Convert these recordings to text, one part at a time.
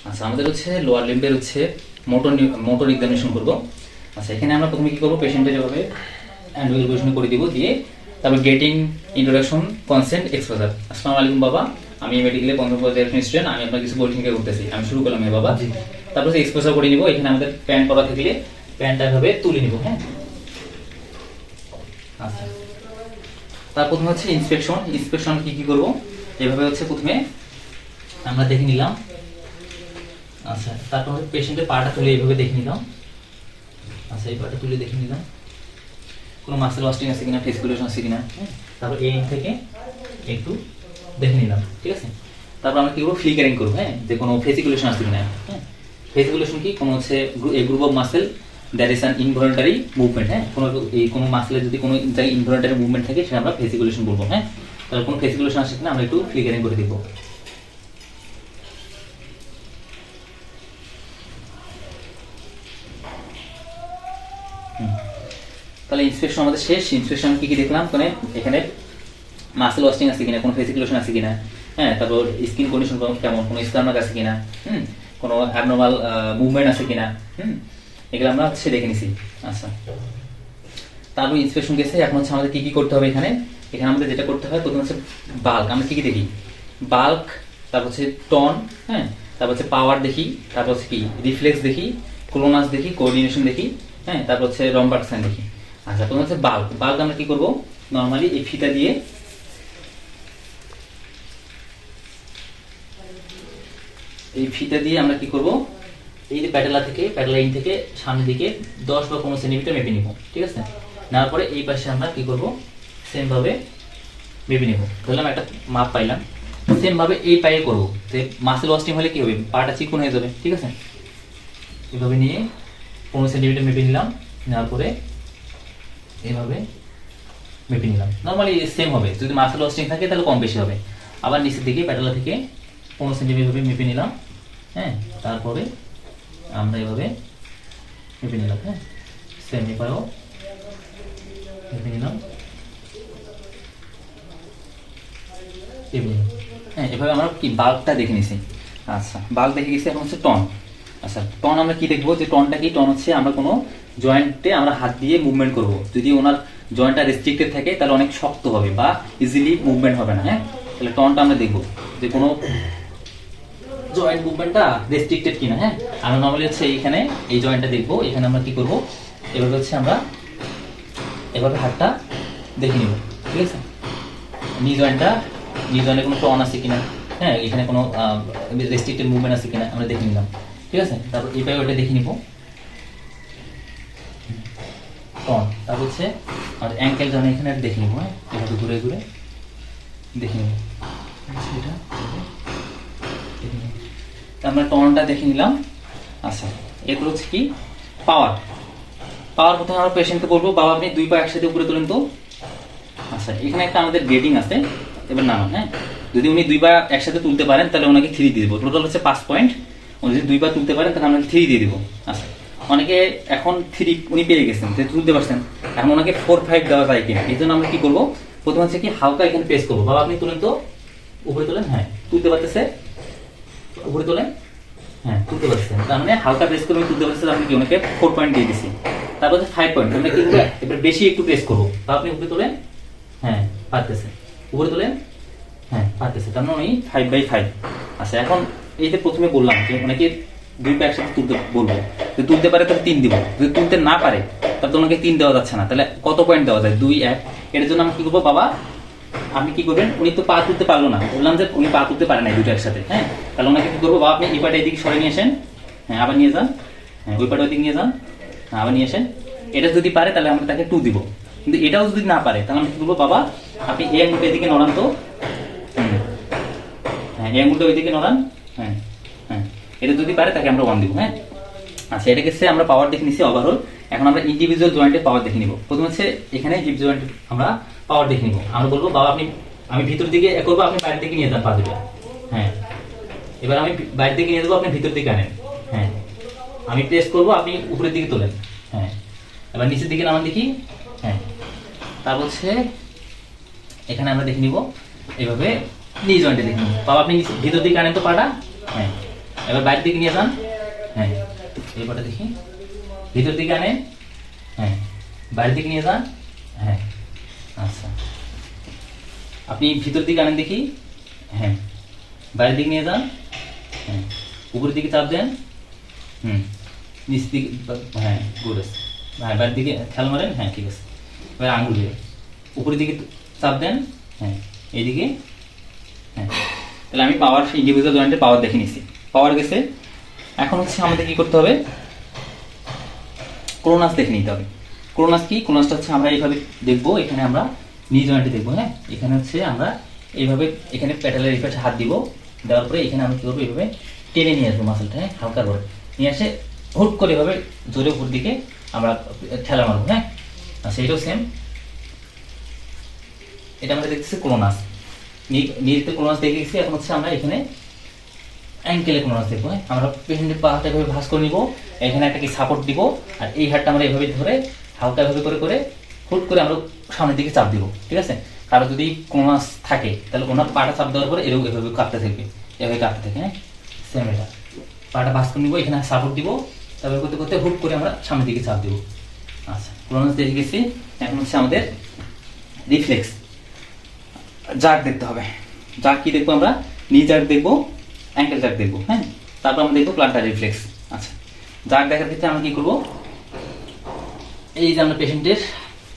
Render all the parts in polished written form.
আচ্ছা, আমাদের হচ্ছে লোয়ার লিম্বের হচ্ছে মোটর এক্সামিনেশন করব। আচ্ছা, এখানে আমরা প্রথমে কি করব, পেশেন্টের যেভাবে হ্যান্ড পজিশন করে দিব, দিয়ে তারপর গেটিং ইন্ট্রোডাকশন কনসেন্ট এক্সপোজার। আসসালামু আলাইকুম বাবা, আমি মেডিকেলে 15 পর্যায়ের স্টুডেন্ট, আমি আপনার কিছু বলছি করতেছি, আমি শুরু করলাম বাবা। তারপর এক্সপোজার করে নিব। এখানে আমাদের প্যান্ট করা থাকলে প্যান্টটা এভাবে তুলে নিব। হ্যাঁ, আচ্ছা, তার প্রথমে হচ্ছে ইন্সপেকশন কি কি করব, এভাবে হচ্ছে প্রথমে আমরা দেখে নিলাম। আচ্ছা, তারপর পেশেন্টের পাটা তুলে এইভাবে দেখে নিলাম। আচ্ছা, এই পাটা তুলে দেখে নিলাম কোনো মাসেল ওয়াস্টিং আছে কিনা, ফেসিকুলেশন আছে কিনা। তারপর এই থেকে একটু দেখে নিলাম, ঠিক আছে। তারপর আমরা কি করবো, ফ্লিকারিং করবো, হ্যাঁ, যে কোনো ফেসিকুলেশন আছে কিনা। হ্যাঁ, ফেসিকুলেশন কি, কোনো হচ্ছে এই group of muscle that is an involuntary movement. হ্যাঁ, কোনো মাসেলের যদি কোনো জায়গায় ইনভলন্টারি মুভমেন্ট থাকে সেটা আমরা ফেসিকুলেশন বলবো। হ্যাঁ, তাহলে কোনো ফেসিকুলেশন আসে কিনা আমরা একটু ফ্লিকারিং করে দিব। তাহলে ইন্সপেকশন আমাদের শেষ। ইন্সপেকশন কি কি দেখলাম, মানে এখানে মাসেল ওয়াস্টিং আছে কিনা, কোনো ফেসিকুলেশন আছে কিনা। হ্যাঁ, তারপর স্কিন কন্ডিশন কেমন, কোনো স্কারমার্ক আছে কিনা, কোনো অ্যাবনর্মাল মুভমেন্ট আছে কিনা, এগুলো আমরা হচ্ছে দেখে নিছি। আচ্ছা, তারপর ইন্সপেকশন গেছে। এখন হচ্ছে আমাদের কি কি করতে হবে, এখানে আমাদের যেটা করতে হয় প্রথমে হচ্ছে বাল্ক। আমরা কি কি দেখি, বাল্ক, তারপর হচ্ছে টন, হ্যাঁ, তারপর হচ্ছে পাওয়ার দেখি, তারপর হচ্ছে কি রিফ্লেক্স দেখি, ক্লোনাস দেখি, কোঅর্ডিনেশন দেখি, হ্যাঁ, তারপর হচ্ছে রম্বার্কসান দেখি। আচ্ছা, প্রথমে হচ্ছে বাল্ক আমরা কি করব, নর্মালি এই ফিতা দিয়ে আমরা কি করব, এই যে প্যাটেলা ইন থেকে সামনের দিকে 10 বা 15 সেন্টিমিটার মেপে নিব, ঠিক আছে। নেওয়ার পরে এই পাশে আমরা কি করব, সেম ভাবে মেপে নিব। ধরলাম একটা মাপ পাইলাম, সেম ভাবে এই পায়ে করব। যে মাসেল ওয়াস্টিং হলে কি হবে, পাটা চিকন হয়ে যাবে, ঠিক আছে। এভাবে নিয়ে 15 সেন্টিমিটার মেপে নিলাম। নেওয়ার পরে এইভাবে মেপে নিলাম। নর্মালি সেম হবে, যদি মাসেল ওয়াস্টিং থাকে তাহলে কম বেশি হবে। আবার নিচের দিকে প্যাটেলা থেকে 15 সেন্টিমিটার মেপে নিলাম। হ্যাঁ, তারপরে আমরা এভাবে মেপে নিলাম। হ্যাঁ, সেম এপারেও মেপে নিলাম। হ্যাঁ, এভাবে আমরা কি বাল্কটা দেখে নিছি। আচ্ছা, বাল্ক দেখে গেছি। এখন হচ্ছে টন। আচ্ছা, টন আমরা কি দেখবো, যে টনটা কি, টন হচ্ছে আমরা কোনো জয়েন্টে আমরা হাত দিয়ে মুভমেন্ট করব। যদি ওনার জয়েন্টটা রেস্ট্রিক্টেড থাকে তাহলে অনেক শক্ত হবে বা ইজিলি মুভমেন্ট হবে না। হ্যাঁ, তাহলে টনটা আমরা দেখবো যে কোনো জয়েন্ট মুভমেন্টটা রেস্ট্রিক্টেড কিনা। হ্যাঁ, আমরা নর্মালি হচ্ছে এইখানে এই জয়েন্টটা দেখবো। এখানে আমরা কি করব, এভাবে হচ্ছে আমরা এভাবে হাতটা দেখে নিব, ঠিক আছে। নি জয়েন্টে কোনো টন আছে কিনা, হ্যাঁ, এখানে কোনো রেস্ট্রিক্টেড মুভমেন্ট আছে কিনা আমরা দেখে নিলাম, ঠিক আছে। তারপর এই পায়ে ওটা দেখে নিব টন। তারপর হচ্ছে আর অ্যাঙ্কেল যখন এখানে দেখে নিব। হ্যাঁ, এভাবে ঘুরে ঘুরে দেখে নিব। এটা আমরা টনটা দেখে নিলাম। আচ্ছা, এরপর হচ্ছে কি পাওয়ার। প্রথমে আমরা পেশেন্টকে বলবো, বাবা আপনি 2 পা একসাথে উপরে তোলেন তো। আচ্ছা, এখানে একটা আমাদের গ্রেডিং আছে, এবার নামান। হ্যাঁ, যদি উনি 2 পা একসাথে তুলতে পারেন তাহলে ওনাকে 3 দিয়ে দেবো। টোটাল হচ্ছে 5 পয়েন্ট। উনি যদি 2 পা তুলতে পারেন তাহলে আমরা 3 দিয়ে দেবো। আচ্ছা, অনেকে এখন 3 উনি পেয়ে গেছেন, তুলতে পারছেন, এখন ওনাকে 4, 5 দেওয়া যায় কিনা, এই জন্য আমরা কি করবো, প্রথমে হচ্ছে কি হালকা এখানে প্রেস করবো। বাবা আপনি তুলেন তো, উপরে তোলেন। হ্যাঁ, তুলতে পারতেছে, উপরে তোলেন। হ্যাঁ, তুলতে পারছেন, তার মানে হালকা প্রেস করে তুলতে পারছেন, আপনি কি ওনাকে 4 পয়েন্ট দিয়ে দিচ্ছি। তারপর 5 পয়েন্ট আমরা কি করবো, এবার বেশি একটু প্রেস করবো। বা আপনি উপরে তোলেন, হ্যাঁ পারতেছে, উপরে তোলেন, হ্যাঁ পারতেছে, তার মানে 5/5। আচ্ছা, এখন এই যে প্রথমে বললাম যে ওনাকে 2 পা একসাথে তুলতে বলবো, যদি তুলতে পারে তাহলে 3 দিব, যদি তুলতে না পারে তাহলে ওনাকে 3 দেওয়া যাচ্ছে না। তাহলে কত পয়েন্ট দেওয়া যায়, 2, 1। এর জন্য আমরা কি করবো, বাবা আপনি কি করবেন, উনি তো পা তুলতে পারলো না, বললাম যে উনি পা তুলতে পারে না 2টা একসাথে। হ্যাঁ, তাহলে ওনাকে কি করবো, বাবা আপনি এই পাটা এদিকে সরে নিয়ে আসেন। হ্যাঁ, আবার নিয়ে যান। হ্যাঁ, ওই পাটা ওইদিকে নিয়ে যান। হ্যাঁ, আবার নিয়ে আসেন। এটা যদি পারে তাহলে আমরা তাকে 2 দিব, কিন্তু এটাও যদি না পারে তাহলে আমরা কি করবো, বাবা আপনি এই আঙুলটা এদিকে নড়ান তো। হ্যাঁ, এই আঙুলটা ওইদিকে নড়ান। হ্যাঁ হ্যাঁ, এটা যদি পারে তাকে আমরা 1 দিব। হ্যাঁ, আচ্ছা, এটাকে আমরা পাওয়ার দেখে নিচ্ছি ওভারঅল। এখন আমরা ইন্ডিভিজুয়াল জয়েন্টের পাওয়ার দেখে নিব। প্রথম হচ্ছে এখানে হিপ জয়েন্ট আমরা পাওয়ার দেখে নিব। আমরা বলবো, বাবা আপনি, আমি ভিতর দিকে করবো, আপনি বাইরের দিকে নিয়ে যান পা দুটো। হ্যাঁ, এবার আমি বাইরের দিকে নিয়ে যাবো, আপনি ভিতর দিকে আনেন। হ্যাঁ, আমি প্রেস করবো, আপনি উপরের দিকে তোলেন। হ্যাঁ, এবার নিচের দিকে নামান দেখি। হ্যাঁ, তারপর হচ্ছে এখানে আমরা দেখে নিব এইভাবে নি জয়েন্টে দেখে নিব। বাবা আপনি ভিতর দিকে আনেন তো পাটা। হ্যাঁ, এবার বাইরের দিকে নিয়ে যান, হ্যাঁ এই পাটা দেখি, ভিতর দিকে আনেন, হ্যাঁ বাইরের দিকে নিয়ে যান, হ্যাঁ আচ্ছা আপনি ভিতর দিকে আনেন দেখি, হ্যাঁ বাইরের দিকে নিয়ে যান, হ্যাঁ উপরের দিকে চাপ দেন, নিচ দিকে, হ্যাঁ গুড আছে, হ্যাঁ বাইরের দিকে খেয়াল মারেন, হ্যাঁ ঠিক আছে। এবার আঙুল দিয়ে উপরের দিকে চাপ দেন, হ্যাঁ এইদিকে, হ্যাঁ তাহলে আমি পাওয়ার ইন্ডিভিজুয়াল জয়েন্টের পাওয়ার দেখে নিচ্ছি, পাওয়ার গেছে। এখন হচ্ছে আমাদের কি করতে হবে, ক্রোনাস দেখে নিতে হবে। ক্রোনাস কি, ক্রোনাসটা হচ্ছে আমরা এইভাবে দেখবো, এখানে আমরা নি জয়েন্টে দেখবো, হ্যাঁ এখানে হচ্ছে আমরা এইভাবে এখানে প্যাটেলের এই পাশে হাত দিব, দেওয়ার পরে এখানে আমরা কি করবো, এইভাবে টেনে নিয়ে আসবো মাসেলটা, হ্যাঁ হালকা করে নিয়ে আসে হুট করে এভাবে জোরে উপর দিকে আমরা ঠেলা মারবো, হ্যাঁ আচ্ছা এটাও সেম। এটা আমাদের দেখতেছি ক্রোনাস, নিতে ক্রোনাস দেখে গেছি। এখন হচ্ছে আমরা এখানে অ্যাঙ্কেলে ক্রোনাস দেখবো, হ্যাঁ আমরা পেশেন্টের পা হাতটা এভাবে ভাঁজ করে নিব, এখানে একটা কি সাপোর্ট দিব, আর এই হাতটা আমরা এভাবে ধরে হালকা এভাবে করে করে হুট করে আমরা সামনের দিকে চাপ দিব, ঠিক আছে। কারো যদি ক্রোনাস থাকে তাহলে ওনার পাটা চাপ দেওয়ার পরে এরকম এভাবে কাঁপতে থাকবে, এভাবে কাঁপতে থাকে, হ্যাঁ সেম। এটা পাটা ভাঁজ করে নিব, এখানে সাপোর্ট দিব, তারপরে করতে করতে হুট করে আমরা সামনের দিকে চাপ দিব। আচ্ছা ক্রোনাস দেখে গেছি। এখন হচ্ছে আমাদের রিফ্লেক্স জাগ দেখতে হবে। জাগ কি দেখবো আমরা, নি জাগ দেখবো, অ্যাঙ্কেল জাগ দেখবো, হ্যাঁ তারপর আমরা দেখবো প্লান্টার রিফ্লেক্স। আচ্ছা জাগ দেখার ক্ষেত্রে আমরা কি করবো, এই যে আমরা পেশেন্টের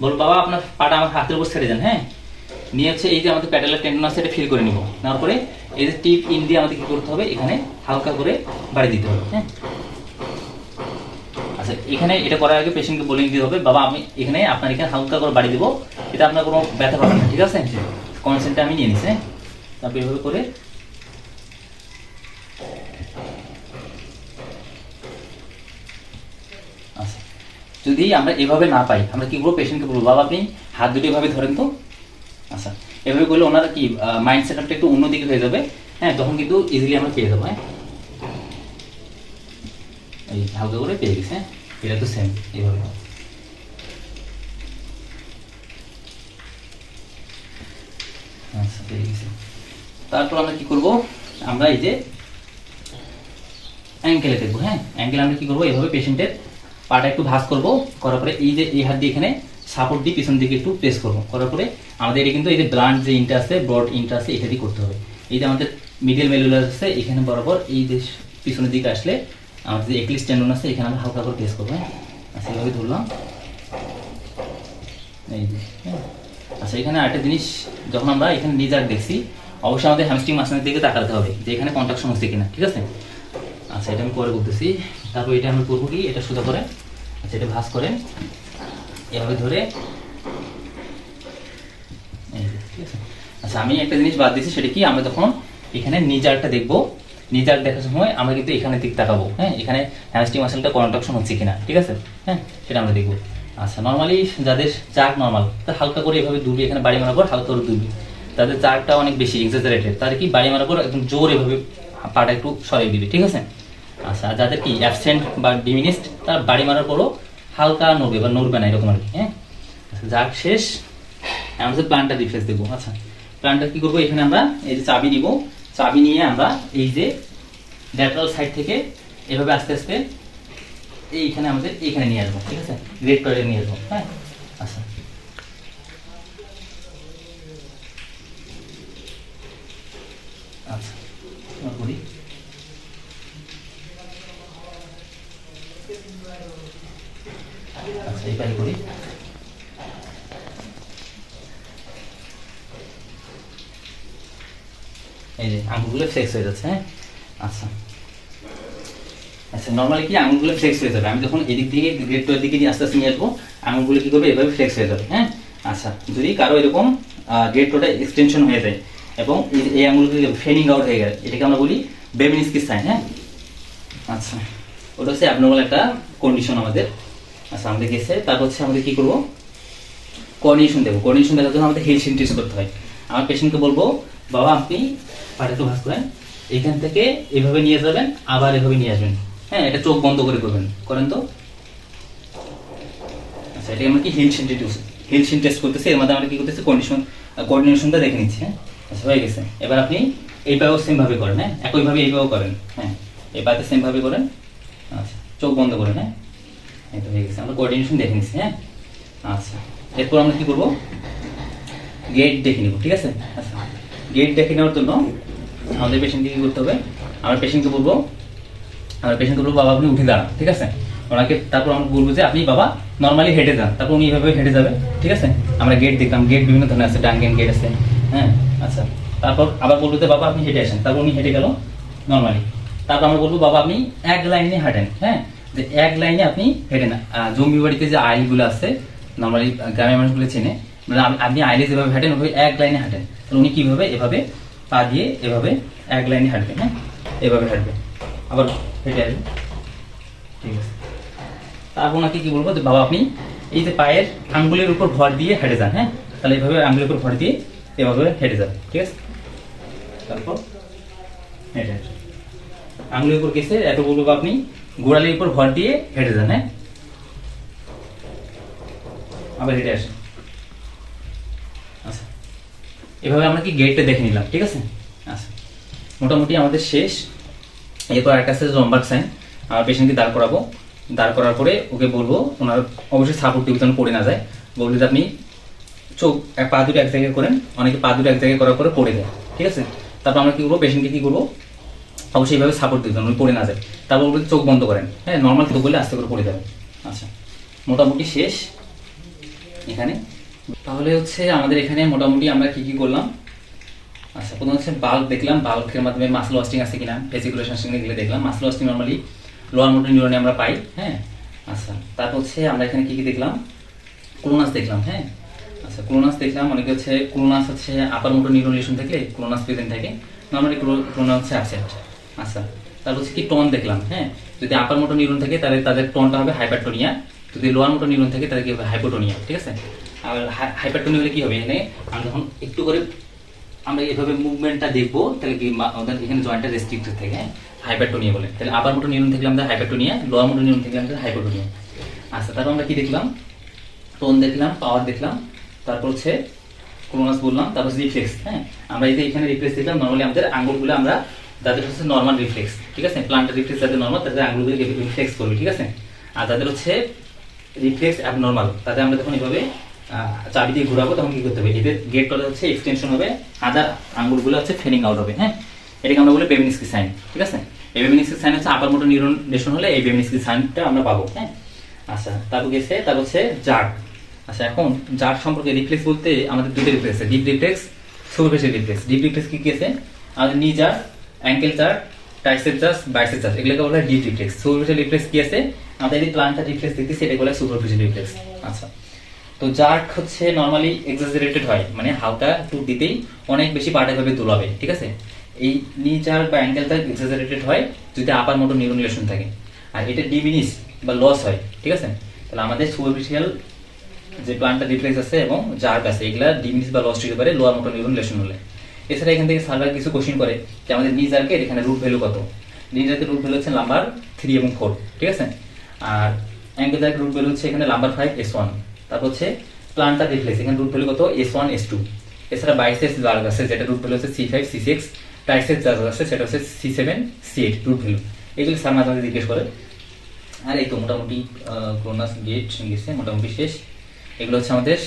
বলবো বাবা আপনার পাটা আমার হাতের উপর ছেড়ে দেন, হ্যাঁ নিয়ে হচ্ছে এই যে আমাদের প্যাটেলার টেন্ডন আছে এটা ফিল করে নিব, নেওয়ার পরে এই যে টিপ ইন দিয়ে আমাদের কি করতে হবে, এখানে হালকা করে বাড়ি দিতে হবে, হ্যাঁ আচ্ছা এখানে এটা করার আগে পেশেন্টকে বলে দিতে হবে বাবা আমি এখানে আপনার এখানে হালকা করে বাড়ি দিব, এটা আপনার কোনো ব্যথা পাবেন না, ঠিক আছে। কনসেন্টটা আমি নিয়ে নিচ্ছি, হ্যাঁ তারপর এভাবে করে আচ্ছা যদি আমরা এভাবে না পাই আমরা কি করবো, পেশেন্টকে বলবো বাবা আপনি হাত দুটো এভাবে ধরেন তো। আচ্ছা এভাবে করলে ওনারা কি মাইন্ড সেট আপটা একটু অন্যদিকে হয়ে যাবে, হ্যাঁ তখন কিন্তু ইজিলি আমরা পেয়ে যাবো, হ্যাঁ এই হালকা করে পেয়ে গেছে, হ্যাঁ এটা তো সেম এইভাবে। আচ্ছা পেয়ে গেছে। তারপর আমরা কি করবো, আমরা এই যে অ্যাঙ্কেলে দেখবো, হ্যাঁ অ্যাঙ্কেল আমরা কি করবো, এভাবে পেশেন্টের পাটা একটু ভাঁজ করবো, করার পরে এই যে এই হাত দিয়ে এখানে সাপোর্ট দিয়ে পিছন দিকে একটু প্রেস করবো, করার পরে আমাদের এটা কিন্তু এই যে ব্লান্ট যে ইনটা আছে, ব্রড ইনটা আছে, এটা দিয়ে করতে হবে। এই যে আমাদের মিডিয়াল মেলুলার আছে এখানে বরাবর এই যে পিছনের দিকে আসলে আমাদের যে এক্লিস টেন্ডন আছে এখানে আমরা হালকা করে প্রেস করবো, হ্যাঁ আচ্ছা এইভাবে ধরলাম এই যে, হ্যাঁ আচ্ছা এখানে আরেকটা জিনিস, যখন আমরা এখানে নিজার দেখছি অবশ্যই আমাদের হ্যামস্ট্রিং মাসলের দিকে তাকাতে হবে যে এখানে কন্ট্রাকশন হচ্ছে কিনা, ঠিক আছে। আচ্ছা এটা আমি পরে বলতেছি। তারপর এটা আমি করবো কি, এটা সোজা করে, আচ্ছা এটা ভাঁজ করে এভাবে ধরে এই যে, ঠিক আছে। আচ্ছা আমি একটা জিনিস বাদ দিচ্ছি, সেটা কি আমরা যখন এখানে নিজারটা দেখবো, নিজার দেখার সময় আমরা কিন্তু এখানে দিক তাকাবো, হ্যাঁ এখানে হ্যামস্ট্রিং মাসলটা কন্ট্রাকশন হচ্ছে কিনা, ঠিক আছে, হ্যাঁ সেটা আমরা দেখবো। আচ্ছা নর্মালি যাদের চাক নর্মাল তার হালকা করে এভাবে দুবি, এখানে বাড়ি মারার পর হালকা করে দুবি, তাদের চাকটা অনেক বেশি এক্সাজারেটেড তাদের কি বাড়ি মারার পর একদম জোর এভাবে পাটা একটু সরিয়ে দিবে, ঠিক আছে। আচ্ছা যাদের কি অ্যাবসেন্ট বা ডিমিনিস্ট তার বাড়ি মারার পরও হালকা নড়বে বা নড়বে না এরকম আর কি, হ্যাঁ আচ্ছা যাক শেষ। আমাদের প্লান্টার রিফ্লেক্স দেখবো। আচ্ছা প্লান্টার কি করবো, এখানে আমরা এই যে চাবি নিব, চাবি নিয়ে আমরা এই যে ল্যাটারাল সাইড থেকে এভাবে আস্তে আস্তে এইখানে আমাদের এইখানে নিয়ে আসবো, ঠিক আছে গ্রেড করে নিয়ে আসবো, হ্যাঁ আচ্ছা আচ্ছা করি আচ্ছা এইটাই করি। এই যে আঙুলগুলো ফ্লেক্স হয়ে যাচ্ছে, হ্যাঁ আচ্ছা আচ্ছা নর্মালি কি আঙুলগুলো ফ্লেক্স হয়ে যাবে, আমি যখন এদিক দিকে গ্রেডটার দিকে আস্তে আস্তে নিয়ে আসবো আঙুলগুলো কি করবে এভাবে ফ্লেক্স হয়ে যাবে, হ্যাঁ আচ্ছা যদি কারো এরকম গ্রেডটা এক্সটেনশন হয়ে যায় এবং এই আঙুলগুলো ফেনিং আউট হয়ে গেলে এটাকে আমরা বলি বেবিনিস্কিস সাইন, হ্যাঁ আচ্ছা ওটা হচ্ছে অ্যাবনর্মাল একটা কন্ডিশন আমাদের। আচ্ছা আমাদের গেছে, তারপর হচ্ছে আমাদের কি করবো, কোঅর্ডিনেশন দেবো। কোঅর্ডিনেশন দেওয়ার জন্য আমাদের হিল সিন টেস্ট করতে হয়। আমার পেশেন্টকে বলবো বাবা আপনি পাটা একটু ভাঁজ করেন, এখান থেকে এভাবে নিয়ে যাবেন আবার এভাবে নিয়ে আসবেন, হ্যাঁ এটা চোখ বন্ধ করে করবেন, করেন তো। আচ্ছা এটা আমরা কি হিল সিন টেস্ট করতেছি, এর মধ্যে আমরা কি করতেছি কোঅর্ডিনেশনটা দেখে নিচ্ছি, হ্যাঁ আচ্ছা হয়ে গেছে। এবার আপনি এইভাবেও সেম ভাবে করেন, হ্যাঁ একইভাবে এইভাবেও করেন, হ্যাঁ এই পাতে সেম ভাবে করেন। আচ্ছা, চোখ বন্ধ করেন। হ্যাঁ, এই তো হয়ে গেছে, আমরা কোঅর্ডিনেশন দেখে নিচ্ছি। হ্যাঁ, আচ্ছা, এরপর আমরা কি করব, গেট দেখে নিব। ঠিক আছে, আচ্ছা, গেট দেখে নেওয়ার জন্য আমাদের পেশেন্টকে কি করতে হবে, আমরা পেশেন্টকে বলবো বাবা আপনি উঠে দাঁড়ান। ঠিক আছে, ওনাকে তারপর আমরা বলবো যে আপনি বাবা নর্মালি হেঁটে যান, তারপর উনি এইভাবে হেঁটে যাবে। ঠিক আছে, আমরা গেট দেখলাম, গেট বিভিন্ন ধরনের আছে, ডাঙ্গেন গেট আছে। হ্যাঁ, আচ্ছা, তারপর আবার বলবো যে বাবা আপনি হেঁটে আসেন, তারপর উনি হেঁটে গেল নর্মালি। তারপর আমরা বলবো বাবা আপনি এক লাইনে হাঁটেন। হ্যাঁ, যে এক লাইনে আপনি হেঁটে না, জমি বাড়িতে যে আইলগুলো আছে নর্মালি গ্রামের মানুষগুলো চেনে, মানে আপনি আইলে যেভাবে হাঁটেন ওইভাবে এক লাইনে হাঁটেন। তাহলে উনি কিভাবে এভাবে পা দিয়ে এভাবে এক লাইনে হাঁটবেন। হ্যাঁ, এভাবে হাঁটবেন, আবার হেঁটে আসবেন। ঠিক আছে, তারপর ওনাকে কি বলবো যে বাবা আপনি এই যে পায়ের আঙ্গুলের উপর ভর দিয়ে হেঁটে যান। হ্যাঁ, তাহলে এইভাবে আঙ্গুলের উপর ভর দিয়ে এভাবে হেঁটে যান। ঠিক আছে, তারপর হেঁটে আসবেন, আঙ্গুলের উপর গেছে, এত বলবো আপনি গোড়ালির উপর ভর দিয়ে হেঁটে যান। হ্যাঁ, আবার হেঁটে আসেন। আচ্ছা, এভাবে আমরা কি গেটটা দেখে নিলাম। ঠিক আছে, আচ্ছা, মোটামুটি আমাদের শেষ। এরপর একটা আছে জম্বার্গ সাইন, আমার পেশেন্টকে দাঁড় করাবো, দাঁড় করার পরে ওকে বলবো, ওনার অবশ্যই সাপোর্ট টিউব যেন পড়ে না যায়, বলবো যে আপনি চোখ পা দুটো এক জায়গায় করেন, অনেকে পা দুটো এক জায়গায় করার পরে পড়ে যায়। ঠিক আছে, তারপর আমরা কি করবো, পেশেন্টকে কি করবো, অবশ্যই এইভাবে সাপোর্ট দিতে উনি পড়ে না যায়। তারপর বলবো চোখ বন্ধ করেন। হ্যাঁ, নর্মাল চোখ বললে আস্তে করে পড়ে যাবে। আচ্ছা, মোটামুটি শেষ এখানে। তাহলে হচ্ছে আমাদের এখানে মোটামুটি আমরা কি কি করলাম। আচ্ছা, প্রথম হচ্ছে বাল্ব দেখলাম, বাল্বের মাধ্যমে মাসল ওয়াস্টিং আছে কিনা, ভেসিকুলেশন গেলে দেখলাম। Muscle wasting normally lower motor নিউরনে আমরা পাই। হ্যাঁ, আচ্ছা, তারপর হচ্ছে আমরা এখানে কি কি দেখলাম, ক্লোনাস দেখলাম। হ্যাঁ, আচ্ছা, ক্লোনাস দেখলাম, অনেকে হচ্ছে ক্লোনাস হচ্ছে আপার মোটর নিউরন লিশন থাকলে ক্লোনাস প্রেজেন্ট থাকে, নর্মালি ক্লোনাস হচ্ছে অ্যাবসেন্ট। আচ্ছা, তারপর হচ্ছে কি টোন দেখলাম। হ্যাঁ, যদি আপার মোটর নিউরন থাকে তাহলে তাদের টোনটা হবে হাইপারটোনিয়া, যদি লোয়ার মোটর নিউরন থাকে তাদের কি হবে হাইপোটোনিয়া। ঠিক আছে, আর হাইপারটোনিয়া হলে কি হবে, এখানে আমরা যখন একটু করে আমরা এইভাবে মুভমেন্টটা দেখবো তাহলে কি আমাদের এখানে জয়েন্টটা রেস্ট্রিক্টেড থাকে, হাইপারটোনিয়া বলে। তাহলে আপার মোটর নিউরন থাকলে আমাদের হাইপারটোনিয়া, লোয়ার মোটর নিউরন থাকলে আমাদের হাইপোটোনিয়া। আচ্ছা, তারপর আমরা কি দেখলাম, টোন দেখলাম, পাওয়ার দেখলাম, তারপর হচ্ছে ক্লোনাস বললাম, তারপর রিফ্লেক্স। হ্যাঁ, আমরা এই যে এখানে রিফ্লেক্স দেখলাম, নর্মালি আমাদের আঙ্গুলগুলো আমরা যাদের হচ্ছে নর্মাল রিফ্লেক্স। ঠিক আছে, প্লান্টার রিফ্লেক্স যাদের নর্মাল তাদের আঙ্গুলগুলো রিফ্লেক্স করবে। ঠিক আছে, আর যাদের হচ্ছে রিফ্লেক্স অ্যাবনর্মাল তাদের আমরা যখন এইভাবে চাবি দিয়ে ঘোরাবো তখন কি করতে হবে, এদের গেট করা হচ্ছে এক্সটেনশন হবে, আদার আঙ্গুলগুলো হচ্ছে ফেনিং আউট হবে। হ্যাঁ, এটাকে আমরা বলি বেবিনিস্কি সাইন। ঠিক আছে, এই বেবিনিস্কি সাইন হচ্ছে আপার মোটর নিউরন লেশন হলে এই বেবিনিস্কি সাইনটা আমরা পাবো। হ্যাঁ, আচ্ছা, তারপর গেছে, তারপর হচ্ছে জার্ক। আচ্ছা, এখন জার্ক সম্পর্কে রিফ্লেক্স বলতে আমাদের দুটো রিফ্লেক্স আছে, deep reflex, superficial reflex. Deep reflex কি কি আছে, আমাদের knee jerk, ankle jerk, tricep jerk, bicep jerk, এগুলোকে বলা হয় ডিপ রিফ্লেক্স। সুপারফিশিয়াল রিফ্লেক্স কি আছে, আমাদের এই প্লান্টার রিফ্লেক্স দেখতেছি এটা বলা হয় সুপারফিশিয়াল রিফ্লেক্স। আচ্ছা, তো জার্ক হচ্ছে নর্মালি এক্সাজারেটেড হয়, মানে হালকা টুট দিতেই অনেক বেশি পাটা ভাবে দোলাবে। ঠিক আছে, এই নি জার্ক বা অ্যাঙ্কেল জার্ক এক্সাজারেটেড হয় যদি আপার মোটর নিউরন লেশন থাকে, আর এটা ডিমিনিশ বা লস হয়। ঠিক আছে, তাহলে আমাদের সুপারফিশিয়াল যে প্লান্টার রিফ্লেক্স আছে এবং জার্ক আছে এগুলা ডিমিনিশ বা লস হতে পারে লোয়ার মোটর নিউরন লেশন হলে। এছাড়া এখান থেকে সার্ভার কিছু কোশ্চেন করে যে আমাদের নি জার্কের এখানে রুট ভ্যালু কত। নি জার্কের রুট ভ্যালু হচ্ছে নাম্বার 3 এবং 4। ঠিক আছে, আর অ্যাঙ্কেল জার্কের রুট ভ্যালু হচ্ছে এখানে নাম্বার 5 S1। তারপর হচ্ছে প্লান্টার রিফ্লেক্স, এখানে রুট ভ্যালু কত S1 S2। এছাড়া বাইসেপ জার্ক আছে যেটা রুট ভ্যালু হচ্ছে C5 C6। ট্রাইসেপ জার্ক আছে সেটা হচ্ছে C7 C8 রুট ভ্যালু। এগুলি স্যার মাঝে মাঝে জিজ্ঞেস করে। আর এই তো মোটামুটি ক্লোনাস গেট গেছে মোটামুটি শেষ। এগুলো হচ্ছে আমাদের